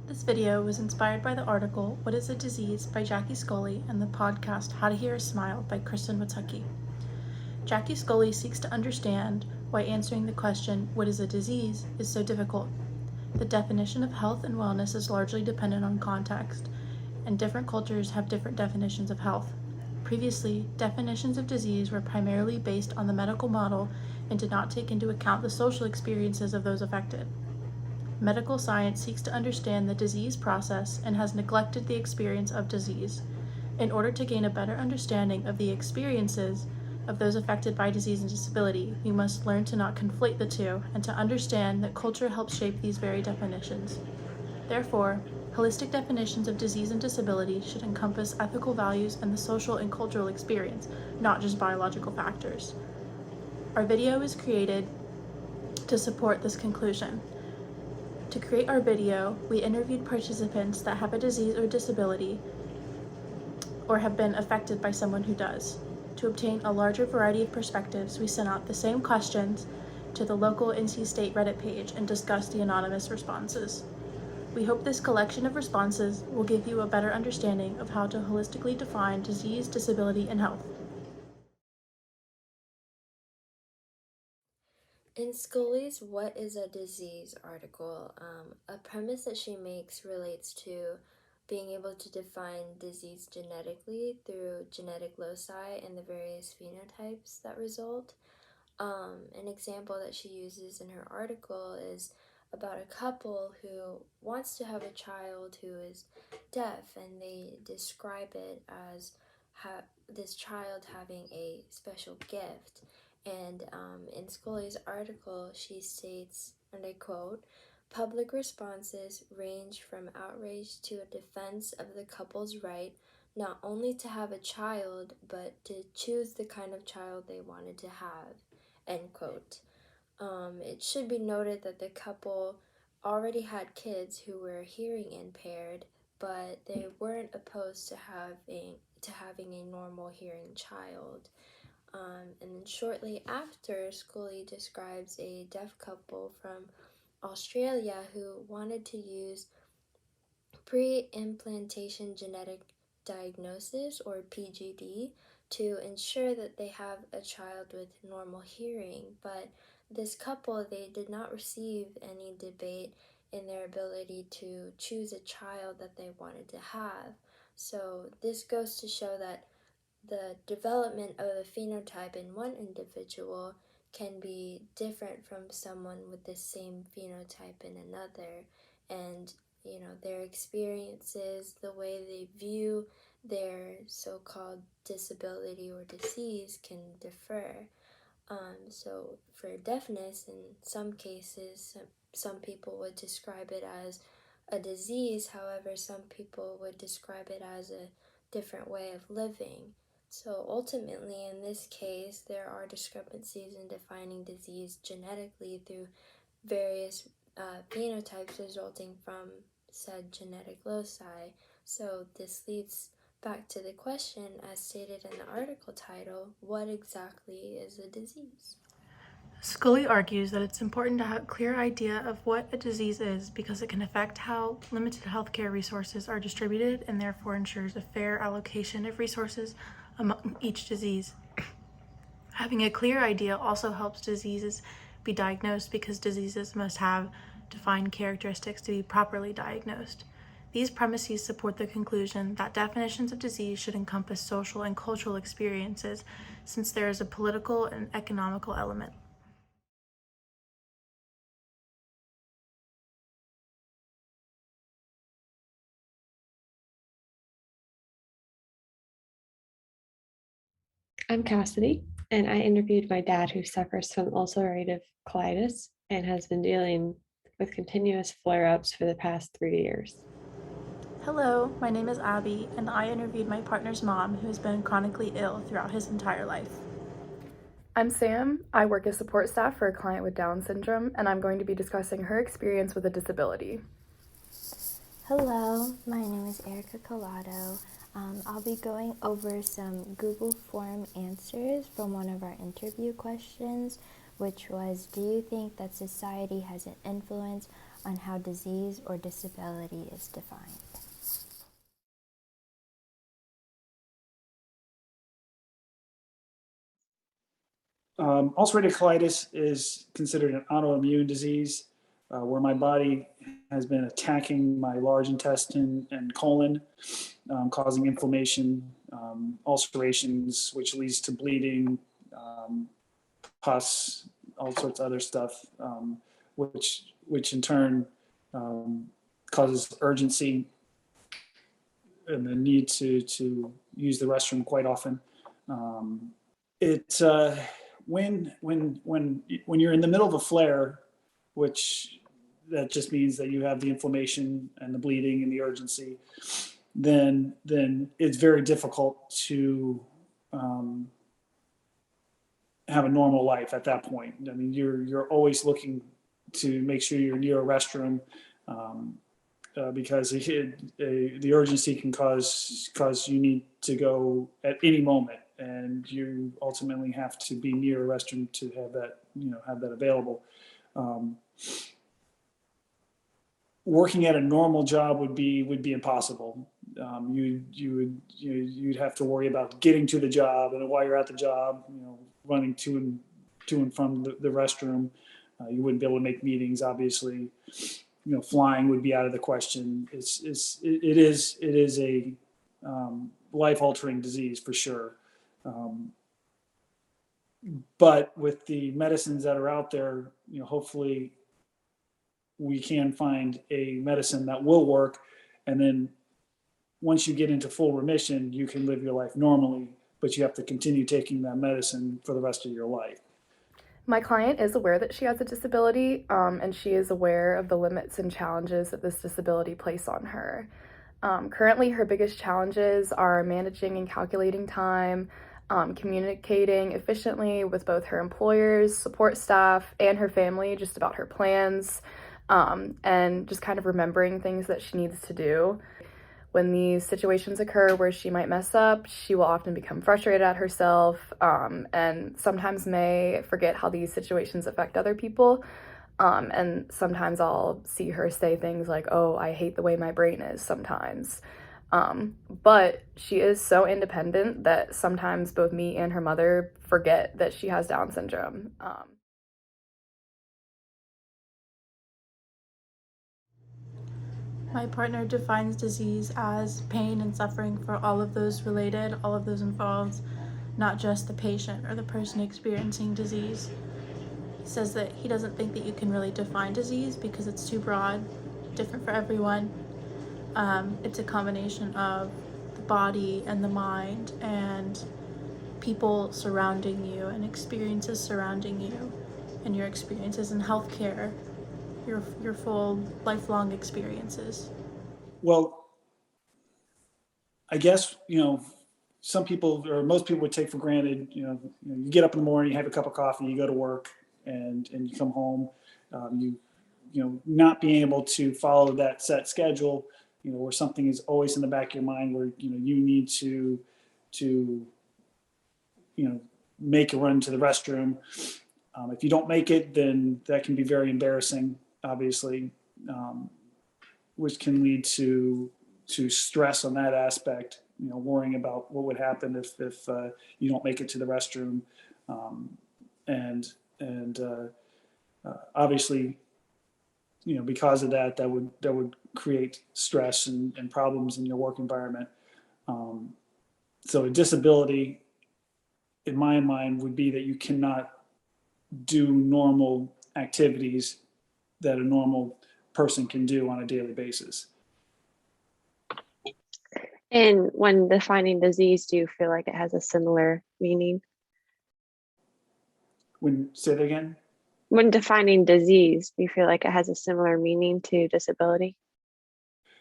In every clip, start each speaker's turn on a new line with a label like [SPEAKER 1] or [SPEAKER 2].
[SPEAKER 1] This video was inspired by the article What is a Disease by Jackie Scully and the podcast How to Hear a Smile by Kristen Watucki. Jackie Scully seeks to understand why answering the question, what is a disease, is so difficult. The definition of health and wellness is largely dependent on context, and different cultures have different definitions of health. Previously, definitions of disease were primarily based on the medical model and did not take into account the social experiences of those affected. Medical science seeks to understand the disease process and has neglected the experience of disease. In order to gain a better understanding of the experiences of those affected by disease and disability, we must learn to not conflate the two and to understand that culture helps shape these very definitions. Therefore, holistic definitions of disease and disability should encompass ethical values and the social and cultural experience, not just biological factors. Our video is created to support this conclusion. To create our video, we interviewed participants that have a disease or disability or have been affected by someone who does. To obtain a larger variety of perspectives, we sent out the same questions to the local NC State Reddit page and discussed the anonymous responses. We hope this collection of responses will give you a better understanding of how to holistically define disease, disability, and health.
[SPEAKER 2] In Scully's What is a Disease article, a premise that she makes relates to being able to define disease genetically through genetic loci and the various phenotypes that result. An example that she uses in her article is about a couple who wants to have a child who is deaf, and they describe it as this child having a special gift. And in Scully's article, she states, and I quote, "Public responses range from outrage to a defense of the couple's right not only to have a child, but to choose the kind of child they wanted to have," end quote. It should be noted that the couple already had kids who were hearing impaired, but they weren't opposed to having a normal hearing child. And then shortly after, Scully describes a deaf couple from Australia who wanted to use pre-implantation genetic diagnosis, or PGD, to ensure that they have a child with normal hearing. But this couple, they did not receive any debate in their ability to choose a child that they wanted to have. So this goes to show that the development of a phenotype in one individual can be different from someone with the same phenotype in another. And their experiences, the way they view their so-called disability or disease can differ. So for deafness, in some cases, some people would describe it as a disease. However, some people would describe it as a different way of living. So ultimately, in this case, there are discrepancies in defining disease genetically through various phenotypes resulting from said genetic loci. So this leads back to the question, as stated in the article title, what exactly is a disease?
[SPEAKER 1] Scully argues that it's important to have a clear idea of what a disease is because it can affect how limited healthcare resources are distributed and therefore ensures a fair allocation of resources among each disease. Having a clear idea also helps diseases be diagnosed because diseases must have defined characteristics to be properly diagnosed. These premises support the conclusion that definitions of disease should encompass social and cultural experiences since there is a political and economical element.
[SPEAKER 3] I'm Cassidy, and I interviewed my dad who suffers from ulcerative colitis and has been dealing with continuous flare ups for the past 3 years.
[SPEAKER 1] Hello, my name is Abby, and I interviewed my partner's mom who has been chronically ill throughout his entire life.
[SPEAKER 4] I'm Sam. I work as support staff for a client with Down syndrome, and I'm going to be discussing her experience with a disability.
[SPEAKER 5] Hello, my name is Erica Collado. I'll be going over some Google form answers from one of our interview questions which was, do you think that society has an influence on how disease or disability is defined?
[SPEAKER 6] Ulcerative colitis is considered an autoimmune disease where my body has been attacking my large intestine and colon, causing inflammation, ulcerations, which leads to bleeding, pus, all sorts of other stuff, which in turn causes urgency and the need to use the restroom quite often. It when you're in the middle of a flare, which that just means that you have the inflammation and the bleeding and the urgency, then it's very difficult to have a normal life at that point. I mean, you're always looking to make sure you're near a restroom because the urgency can cause you need to go at any moment, and you ultimately have to be near a restroom to have that available. Working at a normal job would be impossible. You'd have to worry about getting to the job, and while you're at the job, running to and from the restroom. You wouldn't be able to make meetings, obviously. Flying would be out of the question. It is a life-altering disease for sure. But with the medicines that are out there, hopefully we can find a medicine that will work. And then once you get into full remission, you can live your life normally, but you have to continue taking that medicine for the rest of your life.
[SPEAKER 4] My client is aware that she has a disability, and she is aware of the limits and challenges that this disability place on her. Currently, her biggest challenges are managing and calculating time, communicating efficiently with both her employers, support staff, and her family just about her plans, and just kind of remembering things that she needs to do. When these situations occur where she might mess up, she will often become frustrated at herself, and sometimes may forget how these situations affect other people. And sometimes I'll see her say things like, "Oh, I hate the way my brain is sometimes." But she is so independent that sometimes both me and her mother forget that she has Down syndrome.
[SPEAKER 1] My partner defines disease as pain and suffering for all of those related, all of those involved, not just the patient or the person experiencing disease. He says that he doesn't think that you can really define disease because it's too broad, different for everyone. It's a combination of the body and the mind and people surrounding you and experiences surrounding you and your experiences in healthcare, your full lifelong experiences.
[SPEAKER 6] Well, I guess, some people or most people would take for granted, you get up in the morning, you have a cup of coffee, you go to work, and you come home. Not being able to follow that set schedule, where something is always in the back of your mind, where you need to make a run to the restroom. If you don't make it, then that can be very embarrassing, obviously, which can lead to stress on that aspect. Worrying about what would happen if you don't make it to the restroom, and obviously, because of that would create stress and problems in your work environment. So a disability, in my mind, would be that you cannot do normal activities that a normal person can do on a daily basis.
[SPEAKER 3] And when defining disease, do you feel like it has a similar meaning?
[SPEAKER 6] Say that again?
[SPEAKER 3] When defining disease, do you feel like it has a similar meaning to disability?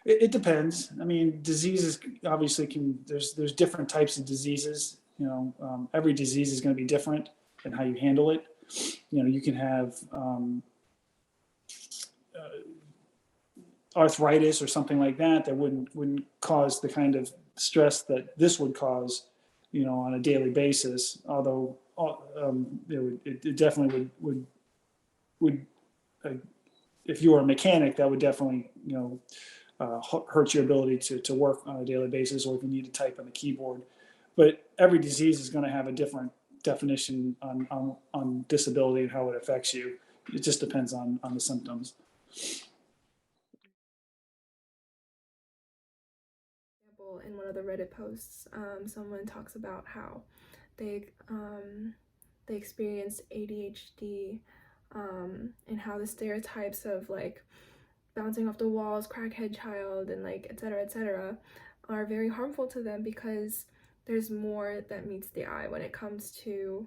[SPEAKER 6] It depends. I mean, diseases obviously there's different types of diseases. Every disease is going to be different in how you handle it. You can have arthritis or something like that wouldn't cause the kind of stress that this would cause, on a daily basis. Although it definitely would if you were a mechanic, that would definitely hurt your ability to work on a daily basis, or if you need to type on the keyboard. But every disease is going to have a different definition on disability and how it affects you. It just depends on the symptoms.
[SPEAKER 7] In one of the Reddit posts, someone talks about how they experienced ADHD, and how the stereotypes of like bouncing off the walls, crackhead child, and like etc. are very harmful to them, because there's more that meets the eye when it comes to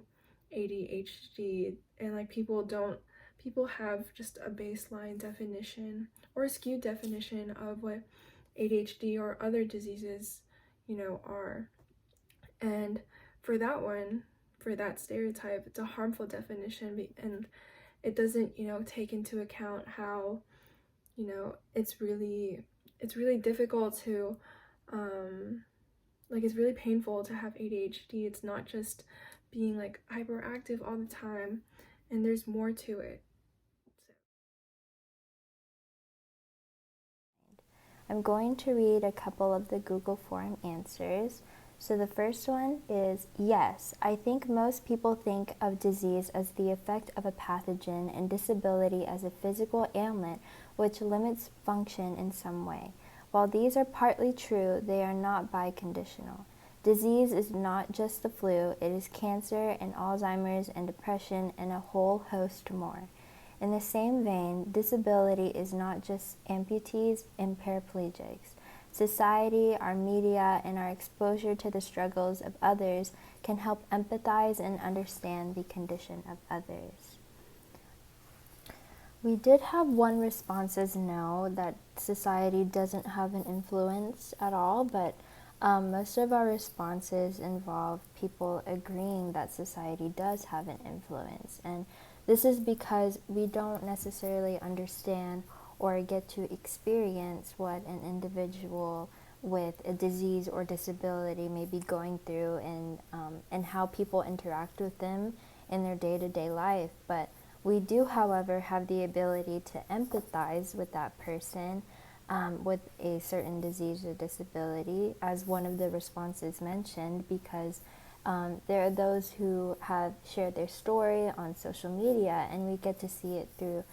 [SPEAKER 7] ADHD, and like people have just a baseline definition or a skewed definition of what ADHD or other diseases, are. And for that stereotype, it's a harmful definition, and it doesn't, take into account how, it's really difficult to, it's really painful to have ADHD. It's not just being like hyperactive all the time, and there's more to it.
[SPEAKER 5] I'm going to read a couple of the Google form answers. So the first one is, yes, I think most people think of disease as the effect of a pathogen and disability as a physical ailment which limits function in some way. While these are partly true, they are not biconditional. Disease is not just the flu, it is cancer and Alzheimer's and depression and a whole host more. In the same vein, disability is not just amputees and paraplegics. Society, our media, and our exposure to the struggles of others can help empathize and understand the condition of others. We did have one response as no, that society doesn't have an influence at all, but most of our responses involve people agreeing that society does have an influence. And this is because we don't necessarily understand or get to experience what an individual with a disease or disability may be going through, and how people interact with them in their day-to-day life. But we do, however, have the ability to empathize with that person with a certain disease or disability, as one of the responses mentioned, because there are those who have shared their story on social media, and we get to see it through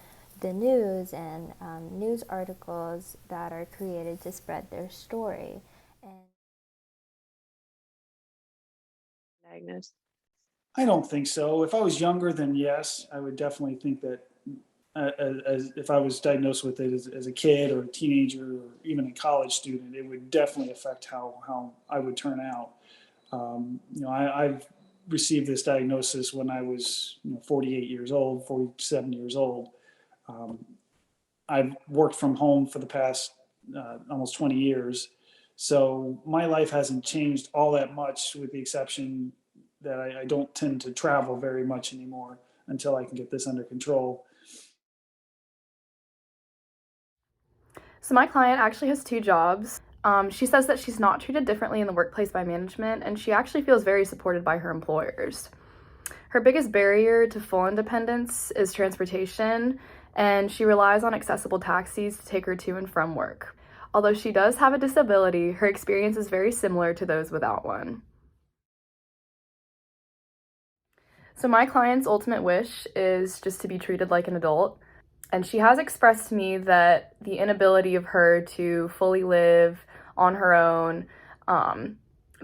[SPEAKER 5] the news and news articles that are created to spread their story. And
[SPEAKER 3] Diagnosed.
[SPEAKER 6] I don't think so. If I was younger, then yes, I would definitely think that as if I was diagnosed with it as a kid or a teenager or even a college student, it would definitely affect how I would turn out. I've received this diagnosis when I was 48 years old, 47 years old. I've worked from home for the past almost 20 years. So my life hasn't changed all that much, with the exception that I don't tend to travel very much anymore until I can get this under control.
[SPEAKER 4] So my client actually has 2 jobs. She says that she's not treated differently in the workplace by management, and she actually feels very supported by her employers. Her biggest barrier to full independence is transportation, and she relies on accessible taxis to take her to and from work. Although she does have a disability, her experience is very similar to those without one. So my client's ultimate wish is just to be treated like an adult. And she has expressed to me that the inability of her to fully live on her own,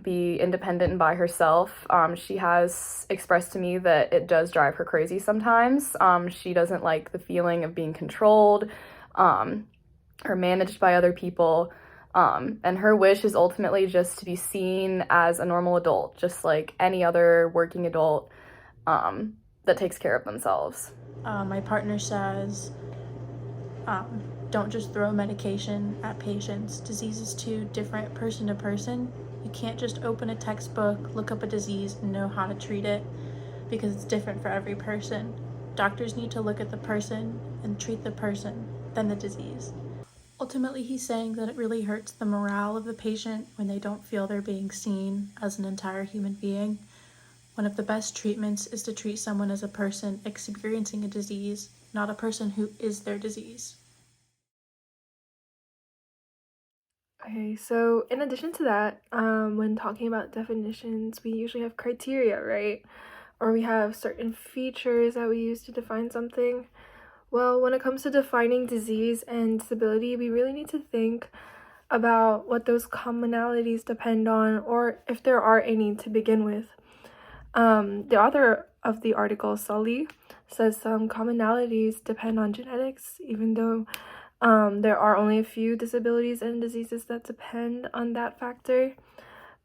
[SPEAKER 4] be independent and by herself, she has expressed to me that it does drive her crazy sometimes. She doesn't like the feeling of being controlled or managed by other people. And her wish is ultimately just to be seen as a normal adult, just like any other working adult that takes care of themselves.
[SPEAKER 1] My partner says, don't just throw medication at patients. Disease is too different person to person. You can't just open a textbook, look up a disease, and know how to treat it, because it's different for every person. Doctors need to look at the person and treat the person, then the disease. Ultimately, he's saying that it really hurts the morale of the patient when they don't feel they're being seen as an entire human being. One of the best treatments is to treat someone as a person experiencing a disease, not a person who is their disease.
[SPEAKER 7] Okay, so in addition to that, when talking about definitions, we usually have criteria, right? Or we have certain features that we use to define something. Well, when it comes to defining disease and disability, we really need to think about what those commonalities depend on, or if there are any to begin with. The author of the article, Sully, says some commonalities depend on genetics, even though there are only a few disabilities and diseases that depend on that factor.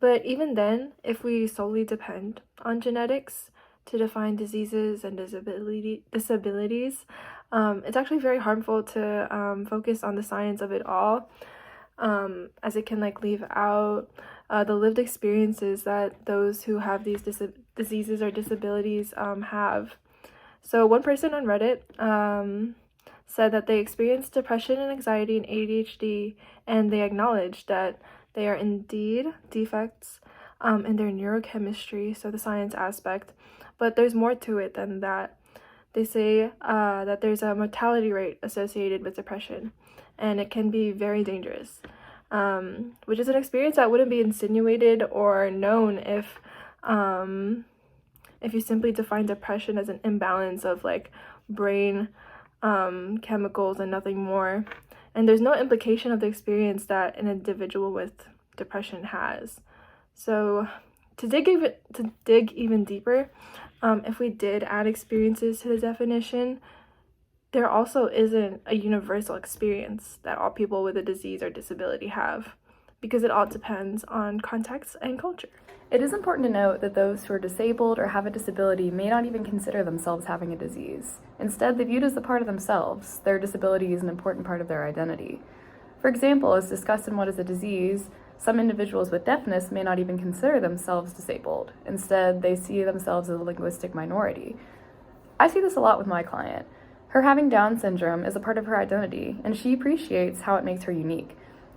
[SPEAKER 7] But even then, if we solely depend on genetics to define diseases and disabilities, it's actually very harmful to focus on the science of it all, as it can leave out the lived experiences that those who have these diseases or disabilities have. So one person on Reddit said that they experienced depression and anxiety and ADHD, and they acknowledged that they are indeed defects in their neurochemistry, so the science aspect, but there's more to it than that. They say that there's a mortality rate associated with depression, and it can be very dangerous, which is an experience that wouldn't be insinuated or known if you simply define depression as an imbalance of brain chemicals and nothing more. And there's no implication of the experience that an individual with depression has. So to dig even deeper, if we did add experiences to the definition, there also isn't a universal experience that all people with a disease or disability have, because it all depends on context and culture.
[SPEAKER 4] It is important to note that those who are disabled or have a disability may not even consider themselves having a disease. Instead, they view it as a part of themselves. Their disability is an important part of their identity. For example, as discussed in What is a Disease, some individuals with deafness may not even consider themselves disabled. Instead, they see themselves as a linguistic minority. I see this a lot with my client. Her having Down syndrome is a part of her identity, and she appreciates how it makes her unique.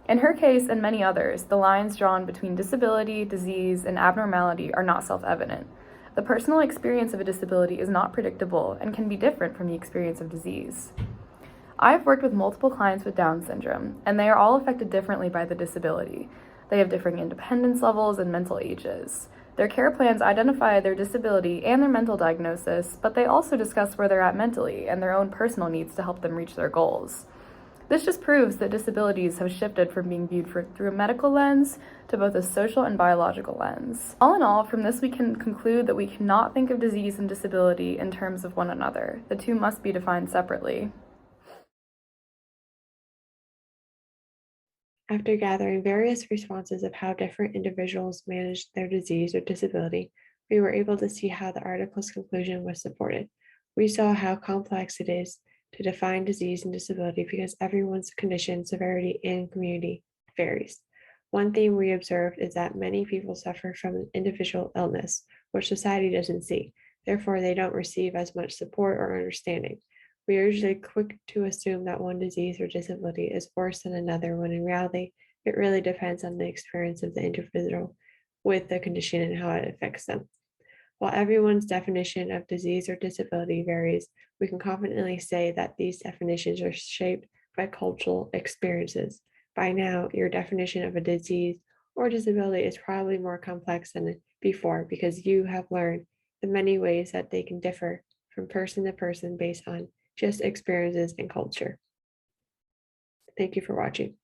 [SPEAKER 4] In her case and many others, the lines drawn between disability, disease, and abnormality are not self-evident. The personal experience of a disability is not predictable and can be different from the experience of disease. I've worked with multiple clients with Down syndrome, and they are all affected differently by the disability. They have differing independence levels and mental ages. Their care plans identify their disability and their mental diagnosis, but they also discuss where they're at mentally and their own personal needs to help them reach their goals. This just proves that disabilities have shifted from being viewed through a medical lens to both a social and biological lens. All in all, from this we can conclude that we cannot think of disease and disability in terms of one another. The two must be defined separately.
[SPEAKER 3] After gathering various responses of how different individuals managed their disease or disability, we were able to see how the article's conclusion was supported. We saw how complex it is to define disease and disability because everyone's condition, severity, and community varies. One theme we observed is that many people suffer from an individual illness, which society doesn't see. Therefore, they don't receive as much support or understanding. We are usually quick to assume that one disease or disability is worse than another, when in reality, it really depends on the experience of the individual with the condition and how it affects them. While everyone's definition of disease or disability varies, we can confidently say that these definitions are shaped by cultural experiences. By now, your definition of a disease or disability is probably more complex than before because you have learned the many ways that they can differ from person to person based on just experiences and culture. Thank you for watching.